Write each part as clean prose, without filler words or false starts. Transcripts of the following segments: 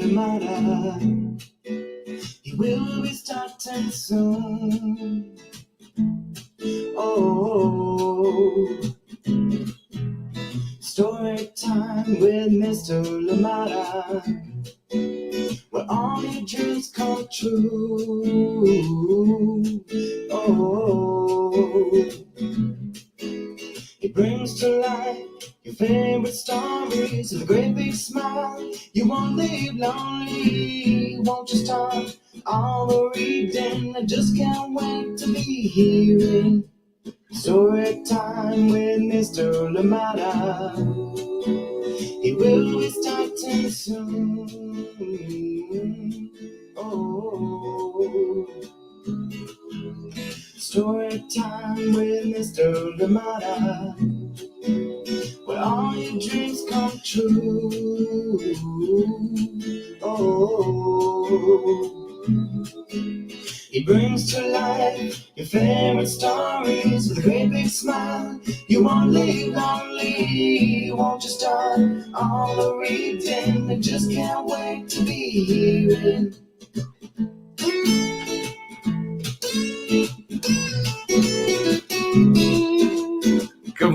Limata. He will be starting soon. Oh, story time with Mr. Limata, where all your dreams come true. Oh, he brings to life your favorite stories with a great big smile. You won't live lonely, won't you start all the reading? I just can't wait to be hearing story time with Mr. Limata. He will be starting soon. Oh, story time with Mr. Limata, where all your dreams come true. Oh, he brings to life your favorite stories with a great big smile. You won't live lonely, won't you start all the reading? I just can't wait to be hearing. Good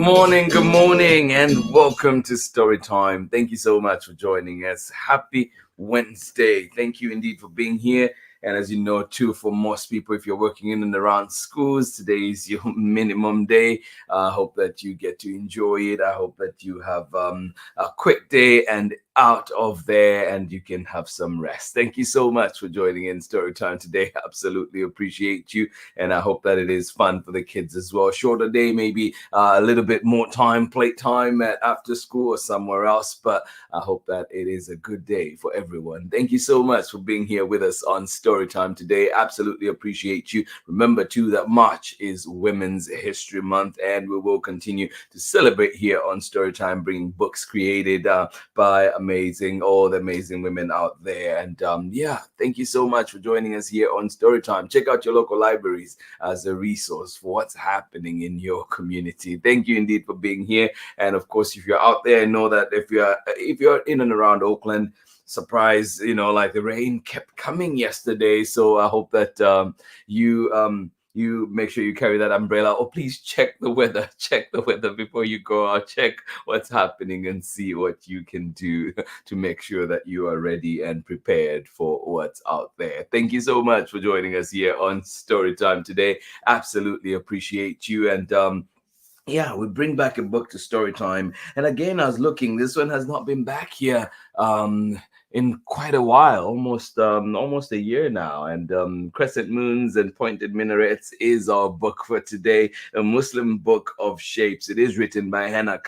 morning, and welcome to Storytime. Thank you so much for joining us. Happy Wednesday. Thank you indeed for being here. And as you know, too, for most people, if you're working in and around schools, today is your minimum day. I hope that you get to enjoy it. I hope that you have a quick day and out of there and you can have some rest. Thank you so much for joining in Storytime today. Absolutely appreciate you. And I hope that it is fun for the kids as well. Shorter day, maybe a little bit more time, playtime at after school or somewhere else. But I hope that it is a good day for everyone. Thank you so much for being here with us on Storytime today. Absolutely appreciate you. Remember too that March is Women's History Month, and we will continue to celebrate here on Storytime, bringing books created by all the amazing women out there. And thank you so much for joining us here on Storytime. Check out your local libraries as a resource for what's happening in your community. Thank you indeed for being here. And of course, if you're out there, know that if you're in and around Oakland, surprise, like the rain kept coming yesterday. So I hope that you make sure you carry that umbrella, or please check the weather before you go out. Check what's happening and see what you can do to make sure that you are ready and prepared for what's out there. Thank you so much for joining us here on Storytime today. Absolutely appreciate you. And we bring back a book to Storytime. And again, I was looking, this one has not been back here in quite a while, almost a year now. And Crescent, Moons and Pointed Minarets is our book for today, a Muslim book of shapes. It is written by Hena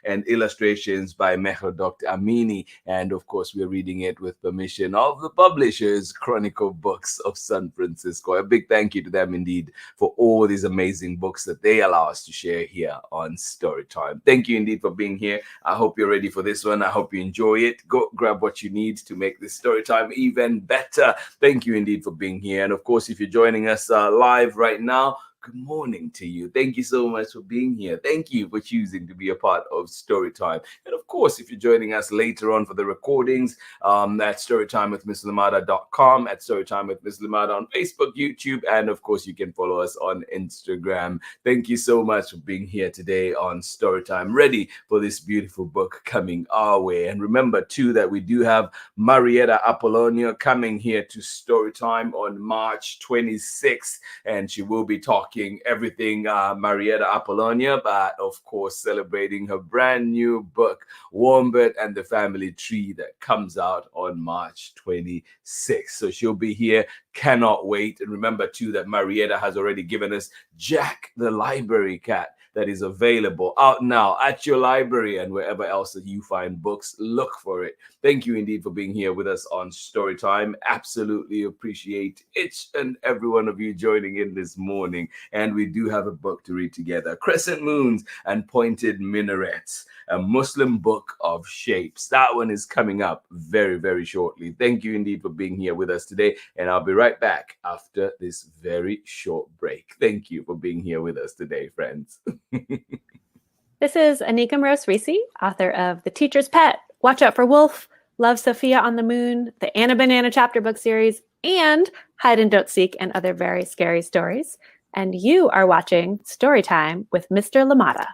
and illustrations by Mehrdokht Amini. And of course, we're reading it with permission of the publishers, Chronicle Books of San Francisco. A big thank you to them indeed for all these amazing books that they allow us to share here on Storytime. Thank you indeed for being here. I hope you're ready for this one. I hope you enjoy it. Go grab what you need to make this story time even better. Thank you indeed for being here. And of course, if you're joining us live right now, good morning to you. Thank you so much for being here. Thank you for choosing to be a part of Storytime. And of course, if you're joining us later on for the recordings, at storytimewithmisslimata.com, at Storytime with Miss Limata on Facebook, YouTube, and of course, you can follow us on Instagram. Thank you so much for being here today on Storytime, ready for this beautiful book coming our way. And remember too that we do have Marietta Apollonia coming here to Storytime on March 26th, and she will be talking everything Marietta Apollonia, but of course celebrating her brand new book, Wombat and the Family Tree, that comes out on March 26th. So she'll be here. Cannot wait. And remember too that Marietta has already given us Jack the Library Cat that is available out now at your library and wherever else that you find books. Look for it. Thank you indeed for being here with us on Storytime. Absolutely appreciate each and every one of you joining in this morning. And we do have a book to read together, Crescent, Moons and Pointed Minarets, a Muslim book of shapes. That one is coming up very, very shortly. Thank you indeed for being here with us today. And I'll be right back after this very short break. Thank you for being here with us today, friends. This is Anika Morose-Reese, author of The Teacher's Pet, Watch Out for Wolf, Love Sophia on the Moon, the Anna Banana chapter book series, and Hide and Don't Seek and other very scary stories. And you are watching Storytime with Mr. Limata.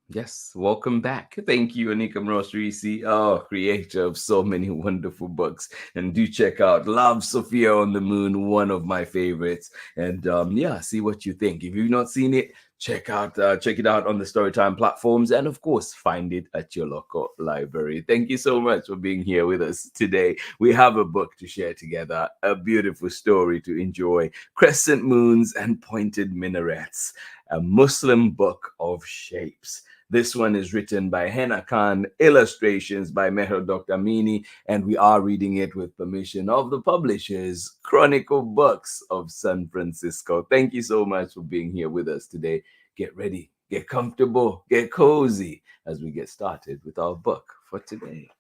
Yes, welcome back. Thank you, Anika Mrosrisi, creator of so many wonderful books. And do check out Love Sophia on the Moon, one of my favorites. And see what you think. If you've not seen it, check it out on the Storytime platforms, and of course, find it at your local library. Thank you so much for being here with us today. We have a book to share together, a beautiful story to enjoy: Crescent Moons and Pointed Minarets, a Muslim book of shapes. This one is written by Hena, illustrations by Mehrdokht Amini, and we are reading it with permission of the publishers, Chronicle Books of San Francisco. Thank you so much for being here with us today. Get ready, get comfortable, get cozy as we get started with our book for today.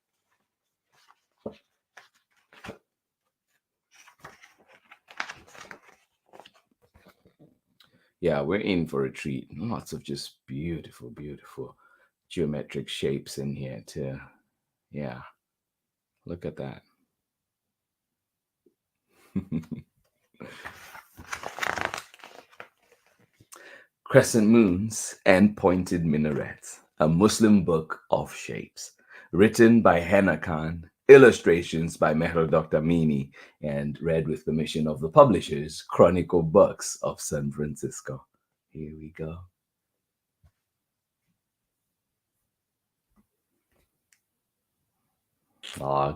Yeah, we're in for a treat. Lots of just beautiful, beautiful geometric shapes in here too. Yeah, look at that. Crescent Moons and Pointed Minarets, a Muslim book of shapes, written by Hena Khan, illustrations by Mehrdokht Amini, and read with permission of the publishers, Chronicle Books of San Francisco. Here we go.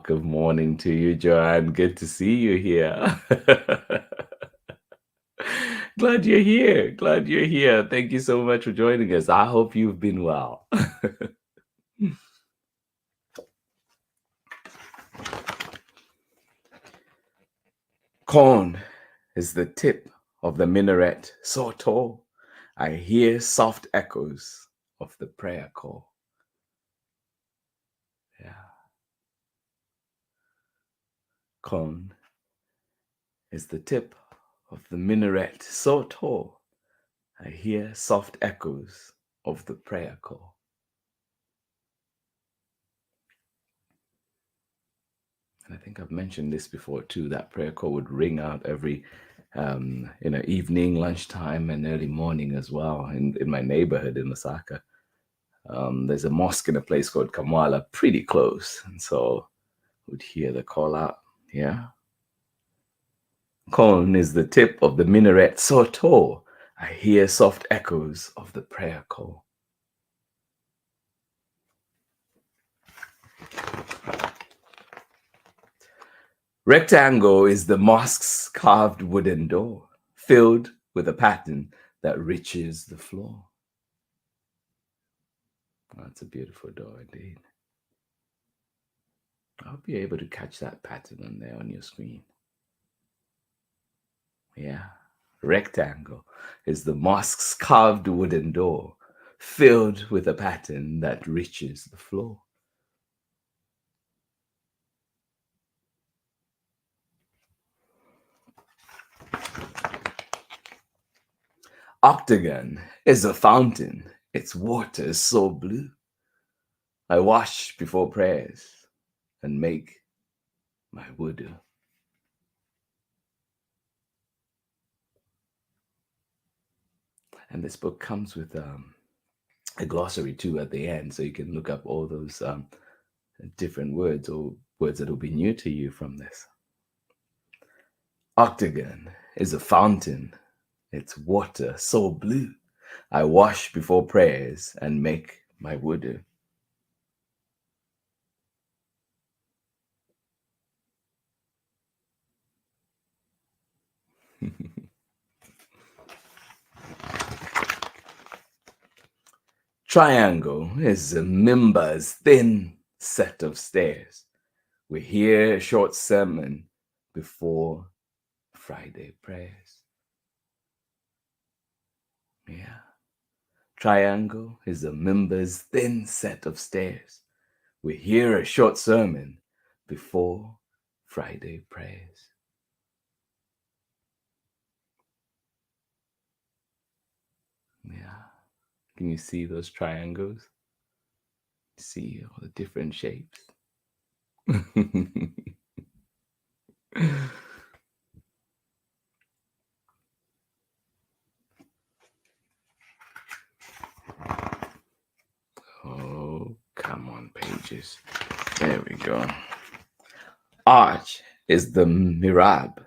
Good morning to you, Joanne. Good to see you here. Glad you're here. Glad you're here. Thank you so much for joining us. I hope you've been well. Corn is the tip of the minaret so tall, I hear soft echoes of the prayer call. Yeah. Corn is the tip of the minaret so tall, I hear soft echoes of the prayer call. And I think I've mentioned this before too. That prayer call would ring out every evening, lunchtime, and early morning as well. In my neighborhood in Lusaka, there's a mosque in a place called Kamwala, pretty close, and so would hear the call out. Yeah. Corn is the tip of the minaret so tall, I hear soft echoes of the prayer call. Rectangle is the mosque's carved wooden door, filled with a pattern that reaches the floor. That's a beautiful door indeed. I hope you're able to catch that pattern on there on your screen. Yeah. Rectangle is the mosque's carved wooden door, filled with a pattern that reaches the floor. Octagon is a fountain, its water is so blue. I wash before prayers and make my wudu. And this book comes with a glossary too at the end, so you can look up all those different words or words that will be new to you from this. Octagon is a fountain, its water so blue. I wash before prayers and make my wudu. Triangle is a mimbar's thin set of stairs. We hear a short sermon before Friday prayers. Yeah. Triangle is a mimbar's thin set of stairs. We hear a short sermon before Friday prayers. Yeah. Can you see those triangles? See all the different shapes? Oh, come on, pages. There we go. Arch is the mirab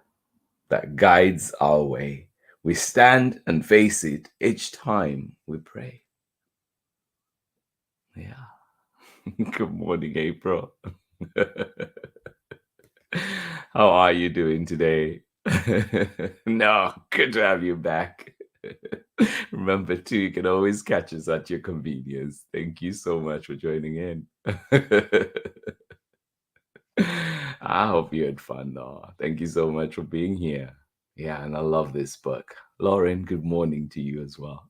that guides our way. We stand and face it each time we pray. Yeah. Good morning, April. How are you doing today? No, good to have you back. Remember, too, you can always catch us at your convenience. Thank you so much for joining in. I hope you had fun, though. Thank you so much for being here. Yeah, and I love this book. Lauren, good morning to you as well.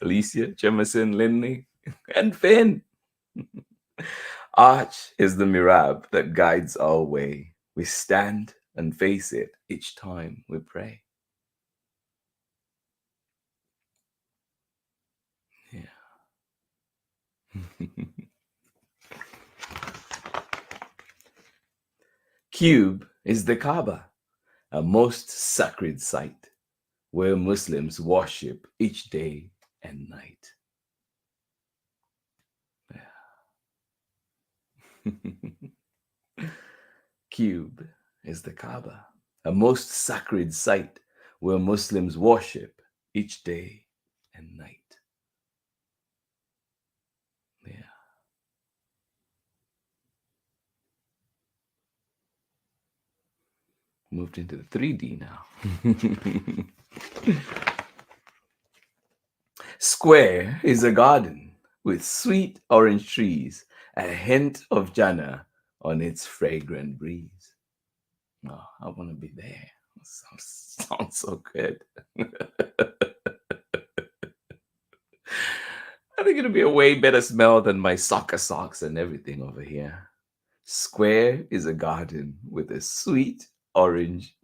Alicia, Jemison, Lindley, and Finn. Arch is the mirab that guides our way. We stand and face it each time we pray. Yeah. Cube is the Kaaba, a most sacred site where Muslims worship each day and night. Yeah. Cube is the Kaaba, a most sacred site where Muslims worship each day and night. Yeah. Moved into the 3D now. Square is a garden with sweet orange trees, a hint of Jannah on its fragrant breeze. Oh, I want to be there. Sounds so good. I think it'll be a way better smell than my soccer socks and everything over here. Square is a garden with sweet orange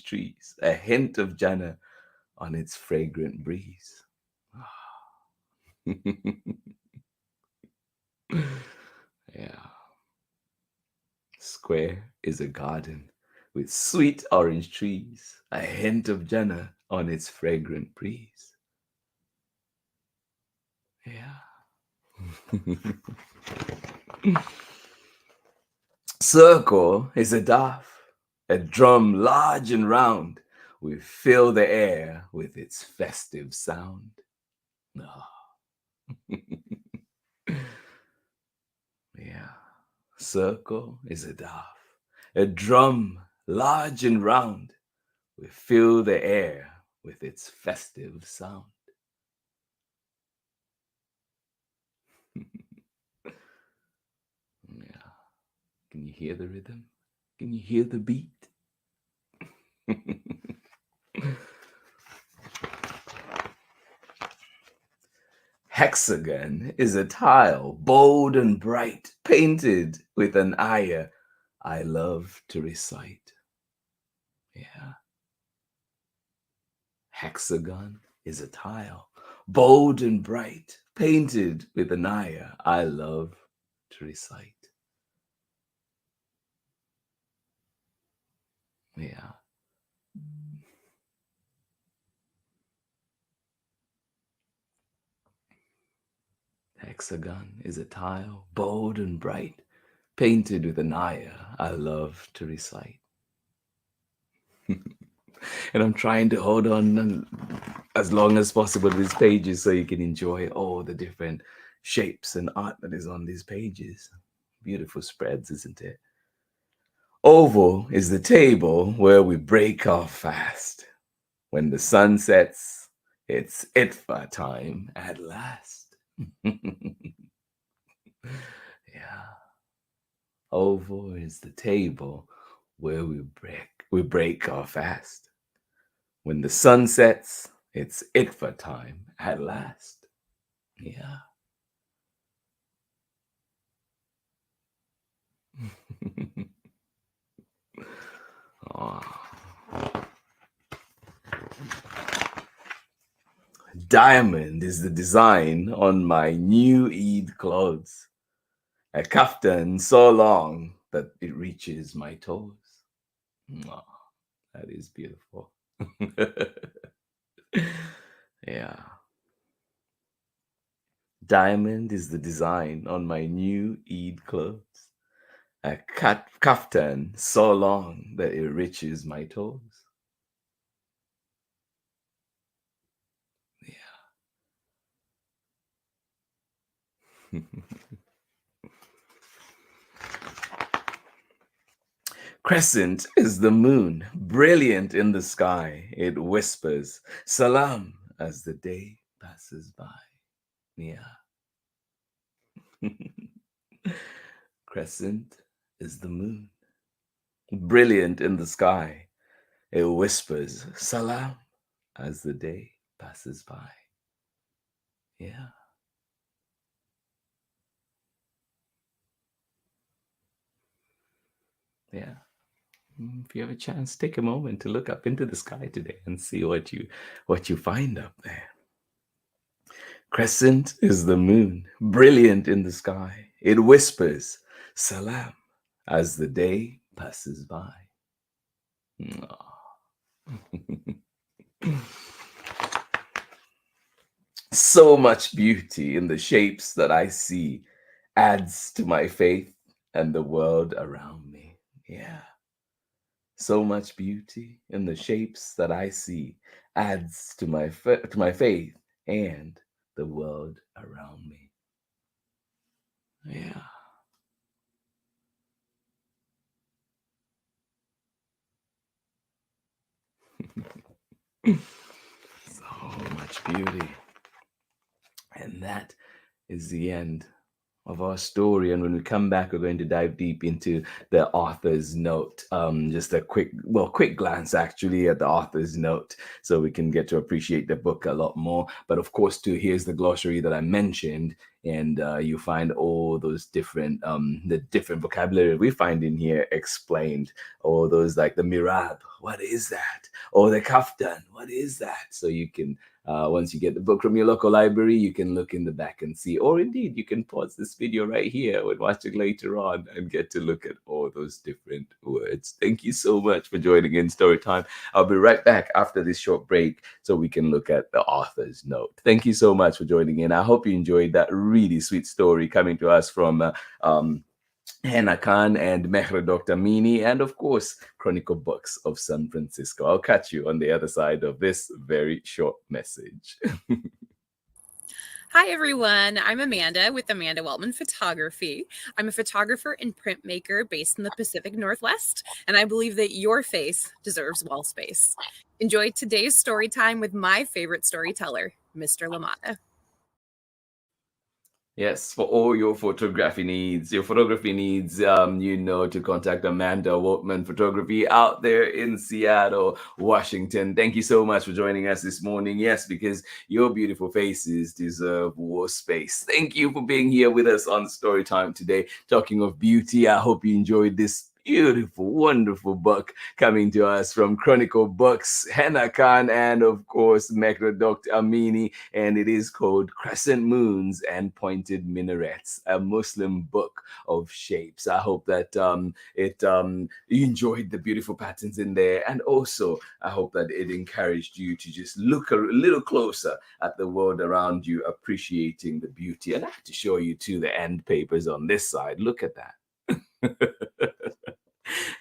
trees, a hint of Jannah on its fragrant breeze. Yeah. Square is a garden with sweet orange trees, a hint of Jannah on its fragrant breeze. Yeah. Circle is a dove, a drum large and round. We fill the air with its festive sound. Oh. Yeah. Circle is a dove, a drum large and round. We fill the air with its festive sound. Yeah. Can you hear the rhythm? Can you hear the beat? Hexagon is a tile, bold and bright, painted with an ayah I love to recite. Yeah. Hexagon is a tile, bold and bright, painted with an ayah I love to recite. Yeah. Hexagon is a tile, bold and bright, painted with an ayah I love to recite. And I'm trying to hold on as long as possible to these pages so you can enjoy all the different shapes and art that is on these pages. Beautiful spreads, isn't it? Oval is the table where we break our fast. When the sun sets, it's Itfa time at last. Yeah. Oval is the table where we break our fast. When the sun sets, it's Itfa time at last. Yeah. Oh. Diamond is the design on my new Eid clothes. A kaftan so long that it reaches my toes. Oh, that is beautiful. Yeah. Diamond is the design on my new Eid clothes. A kaftan so long that it reaches my toes. Yeah. Crescent is the moon, brilliant in the sky. It whispers, Salam, as the day passes by. Yeah. Crescent is the moon, brilliant in the sky. It whispers, Salam, as the day passes by. Yeah. Yeah. If you have a chance, take a moment to look up into the sky today and see what you find up there. Crescent is the moon, brilliant in the sky. It whispers, Salam, as the day passes by. So much beauty in the shapes that I see adds to my faith and the world around me. Yeah. So much beauty in the shapes that I see adds to my faith and the world around me. Yeah. So much beauty. And that is the end of our story. And when we come back, we're going to dive deep into the author's note. Just a quick glance actually at the author's note so we can get to appreciate the book a lot more. But of course, too, here's the glossary that I mentioned. And you find all those different, the different vocabulary we find in here explained. All those like the mirab, what is that? Or the kaftan, what is that? So you can, once you get the book from your local library, you can look in the back and see, or indeed you can pause this video right here and watch it later on and get to look at all those different words. Thank you so much for joining in Storytime. I'll be right back after this short break so we can look at the author's note. Thank you so much for joining in. I hope you enjoyed that really sweet story coming to us from Hena and Mehrdokht Amini, and of course, Chronicle Books of San Francisco. I'll catch you on the other side of this very short message. Hi, everyone. I'm Amanda with Amanda Weltman Photography. I'm a photographer and printmaker based in the Pacific Northwest, and I believe that your face deserves wall space. Enjoy today's story time with my favorite storyteller, Mr. Limata. Yes, for all your photography needs, to contact Amanda Weltman Photography out there in Seattle, Washington. Thank you so much for joining us this morning. Yes, because your beautiful faces deserve wall space. Thank you for being here with us on Storytime today. Talking of beauty, I hope you enjoyed this beautiful, wonderful book coming to us from Chronicle Books, Hena and of course Mehrdokht Amini, and it is called Crescent, Moons and Pointed Minarets, a Muslim book of shapes. I hope that you enjoyed the beautiful patterns in there, and also I hope that it encouraged you to just look a little closer at the world around you, appreciating the beauty. And I have to show you too the end papers on this side. Look at that.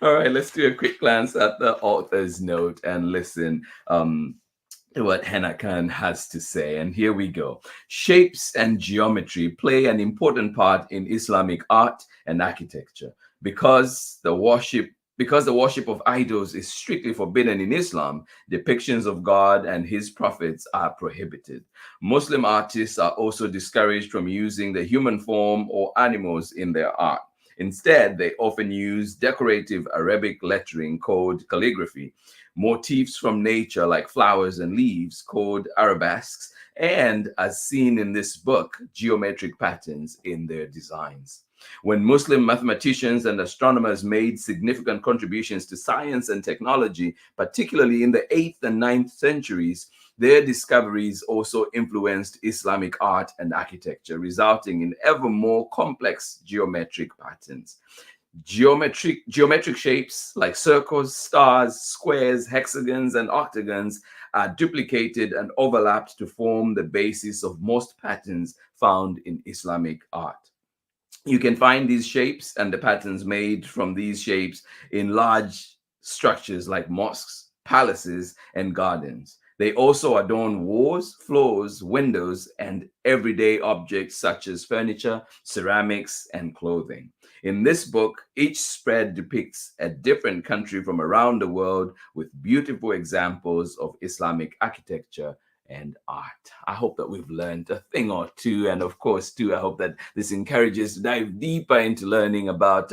All right, let's do a quick glance at the author's note and listen what Hena has to say. And here we go. Shapes and geometry play an important part in Islamic art and architecture because the worship of idols is strictly forbidden in Islam. Depictions of God and his prophets are prohibited. Muslim artists are also discouraged from using the human form or animals in their art. Instead, they often use decorative Arabic lettering called calligraphy, motifs from nature like flowers and leaves called arabesques, and, as seen in this book, geometric patterns in their designs. When Muslim mathematicians and astronomers made significant contributions to science and technology, particularly in the 8th and 9th centuries, Their discoveries also influenced Islamic art and architecture, resulting in ever more complex geometric patterns. Geometric shapes like circles, stars, squares, hexagons, and octagons are duplicated and overlapped to form the basis of most patterns found in Islamic art. You can find these shapes and the patterns made from these shapes in large structures like mosques, palaces, and gardens. They also adorn walls, floors, windows, and everyday objects such as furniture, ceramics, and clothing. In this book, each spread depicts a different country from around the world with beautiful examples of Islamic architecture and art. I hope that we've learned a thing or two. And of course, too, I hope that this encourages to dive deeper into learning about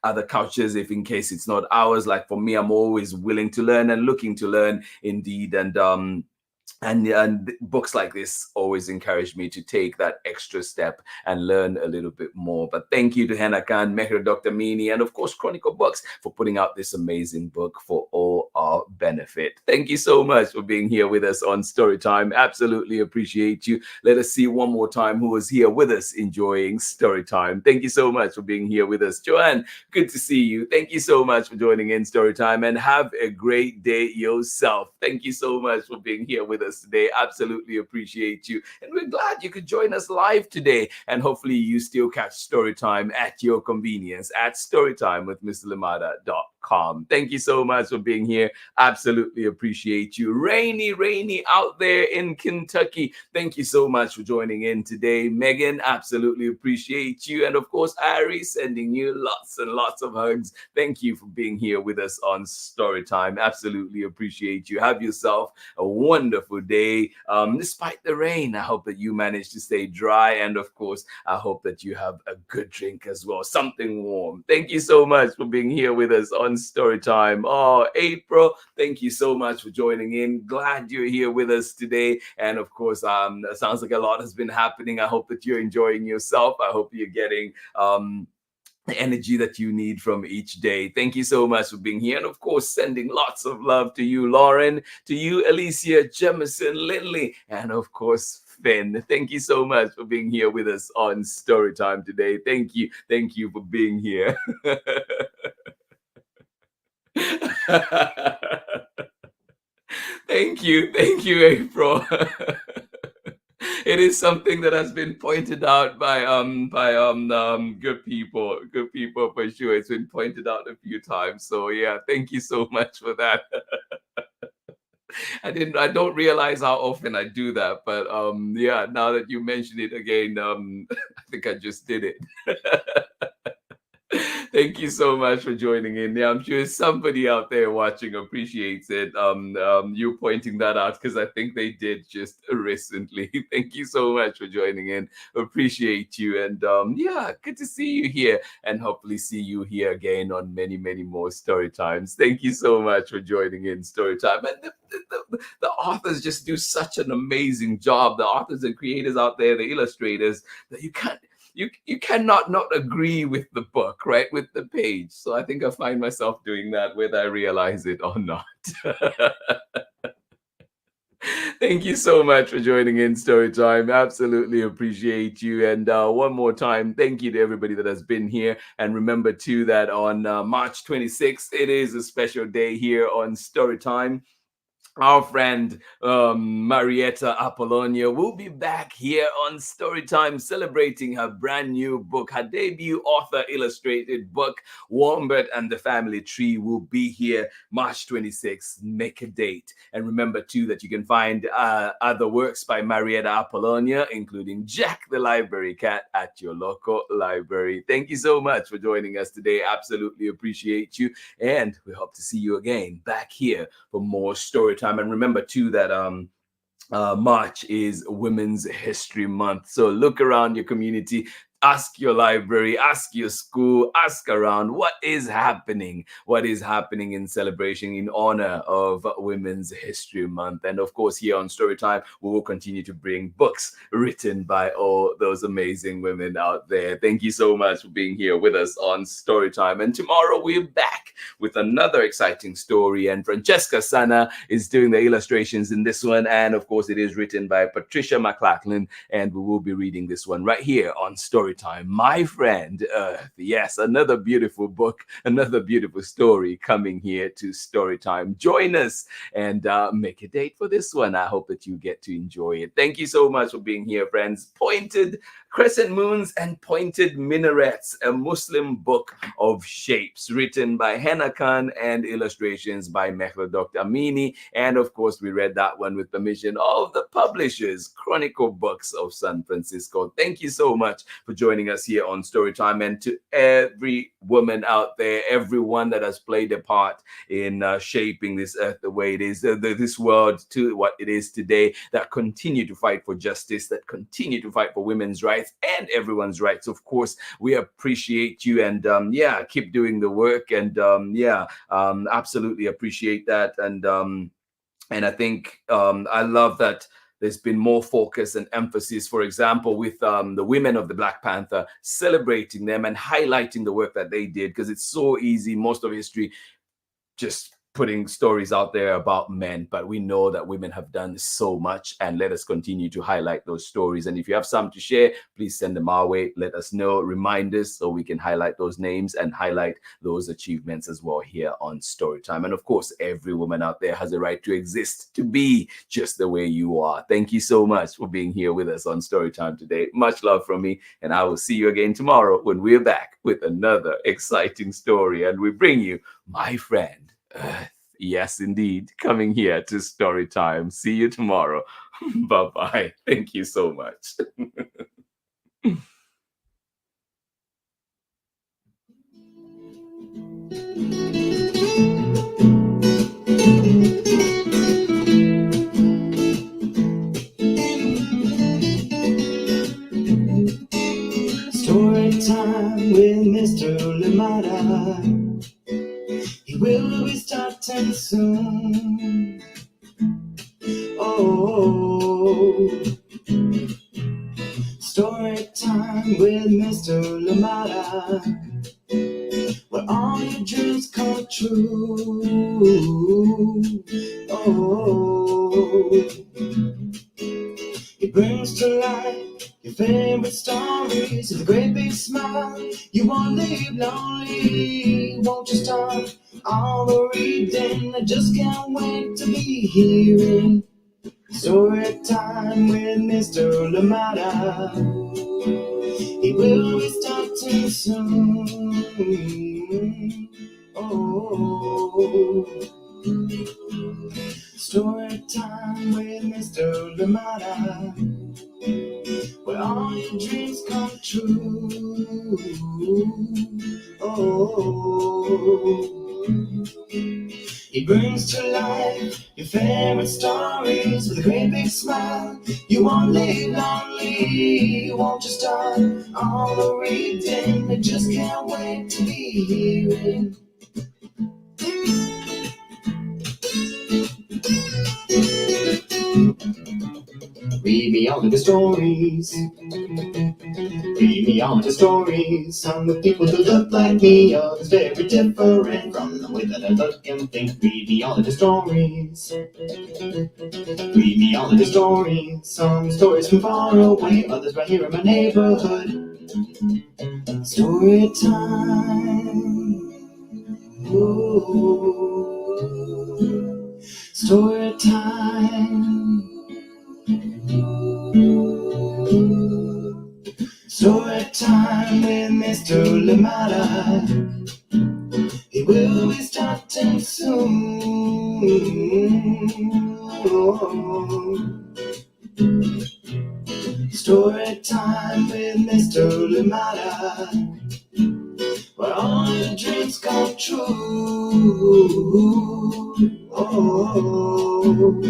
other cultures, if in case it's not ours. Like for me, I'm always willing to learn and looking to learn indeed. And books like this always encourage me to take that extra step and learn a little bit more. But thank you to Hena Khan, Mehrdokht, Amini, and of course Chronicle Books for putting out this amazing book for all our benefit. Thank you so much for being here with us on Storytime. Absolutely appreciate you. Let us see one more time who was here with us enjoying Storytime. Thank you so much for being here with us. Joanne, good to see you. Thank you so much for joining in Storytime, and have a great day yourself. Thank you so much for being here with us today. Absolutely appreciate you, and we're glad you could join us live today, and hopefully you still catch Storytime at your convenience at storytimewithmrlimata.com. Thank you so much for being here. Absolutely appreciate you. Rainy out there in Kentucky. Thank you so much for joining in today. Megan, absolutely appreciate you, and of course Ari, sending you lots and lots of hugs. Thank you for being here with us on Storytime. Absolutely appreciate you. Have yourself a wonderful day. Despite the rain, I hope that you manage to stay dry, and of course I hope that you have a good drink as well, something warm. Thank you so much for being here with us on Storytime. Oh, April, thank you so much for joining in. Glad you're here with us today, and of course it sounds like a lot has been happening. I hope that you're enjoying yourself. I hope you're getting the energy that you need from each day. Thank you so much for being here. And of course, sending lots of love to you, Lauren, to you, Alicia, Jemison, Lindley, and of course, Finn. Thank you so much for being here with us on Storytime today. Thank you. Thank you for being here. Thank you, April. It is something that has been pointed out by good people for sure. It's been pointed out a few times. So yeah, thank you so much for that. I don't realize how often I do that, but yeah, now that you mention it again, I think I just did it. Thank you so much for joining in. Yeah, I'm sure somebody out there watching appreciates it. You pointing that out, because I think they did just recently. Thank you so much for joining in. Appreciate you. And yeah, good to see you here, and hopefully see you here again on many more story times. Thank you so much for joining in Storytime. And the authors just do such an amazing job. The authors and creators out there, the illustrators, that you cannot not agree with the book, right? With the page. So I think I find myself doing that whether I realize it or not. Thank you so much for joining in Storytime. Absolutely appreciate you. And one more time, thank you to everybody that has been here. And remember too that on March 26th, it is a special day here on Storytime. Our friend Marietta Apollonia will be back here on Storytime celebrating her brand new book. Her debut author illustrated book, Wombat and the Family Tree, will be here March 26th. Make a date. And remember too that you can find other works by Marietta Apollonia, including Jack the Library Cat, at your local library. Thank you so much for joining us today. Absolutely appreciate you. And we hope to see you again back here for more Storytime. And remember too that March is Women's History Month. So look around your community, ask your library, ask your school, ask around what is happening in celebration in honor of Women's History Month. And of course, here on Storytime, we will continue to bring books written by all those amazing women out there. Thank you so much for being here with us on Storytime. And tomorrow we're back with another exciting story. And Francesca Sana is doing the illustrations in this one. And of course, it is written by Patricia McLachlan. And we will be reading this one right here on Storytime. My Friend Earth. Yes, another beautiful book, another beautiful story coming here to Storytime. Join us and make a date for this one. I hope that you get to enjoy it. Thank you so much for being here, friends. Pointed Crescent Moons and Pointed Minarets, a Muslim book of shapes, written by Hena and illustrations by Mehrdokht Amini. And of course, we read that one with permission of the publishers, Chronicle Books of San Francisco. Thank you so much for joining us here on Storytime, and to every woman out there, everyone that has played a part in shaping this earth the way it is, this world to what it is today, that continue to fight for justice, that continue to fight for women's rights and everyone's rights. Of course, we appreciate you, and keep doing the work, and absolutely appreciate that. And I think I love that there's been more focus and emphasis, for example, with the women of the Black Panther, celebrating them and highlighting the work that they did, because it's so easy, most of history, just putting stories out there about men, but we know that women have done so much, and let us continue to highlight those stories. And if you have some to share, please send them our way. Let us know, remind us, so we can highlight those names and highlight those achievements as well here on Storytime. And of course, every woman out there has a right to exist, to be just the way you are. Thank you so much for being here with us on Storytime today. Much love from me, and I will see you again tomorrow when we're back with another exciting story, and we bring you My Friend Earth. Yes, indeed. Coming here to Storytime. See you tomorrow. Bye-bye. Thank you so much. Storytime with Mr. Limata. He will be starting soon. Oh, story time with Mr. Limata, where all your dreams come true. Oh, he brings to life your favorite stories with a great big smile. You won't leave lonely, won't you start all the reading? I just can't wait to be hearing story time with Mr. Limata. He will be starting soon. Oh, story time with Mr. Limata, where all your dreams come true. Oh, he brings to life your favorite stories with a great big smile. You won't leave lonely, won't you start all the reading? I just can't wait to be hearing. Read me all of the stories. Read me all of the stories. Some of people who look like me, others very different from the way that I look and think. Read me all of the stories. Read me all of the stories. Some stories from far away, others right here in my neighborhood. Story time. Ooh. Story time. Story time with Mr. Limata. He will be starting soon. Oh. Story time with Mr. Limata, where all your dreams come true. Oh.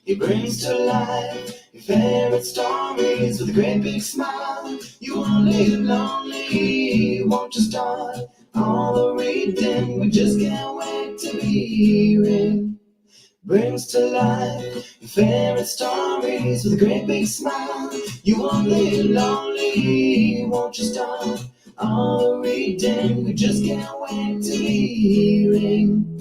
He brings to life your favorite stories with a great big smile. You won't live lonely, won't you start all the reading? We just can't wait to be hearing. Brings to life your favorite stories with a great big smile. You won't live lonely, won't you start all reading. We just can't wait to be hearing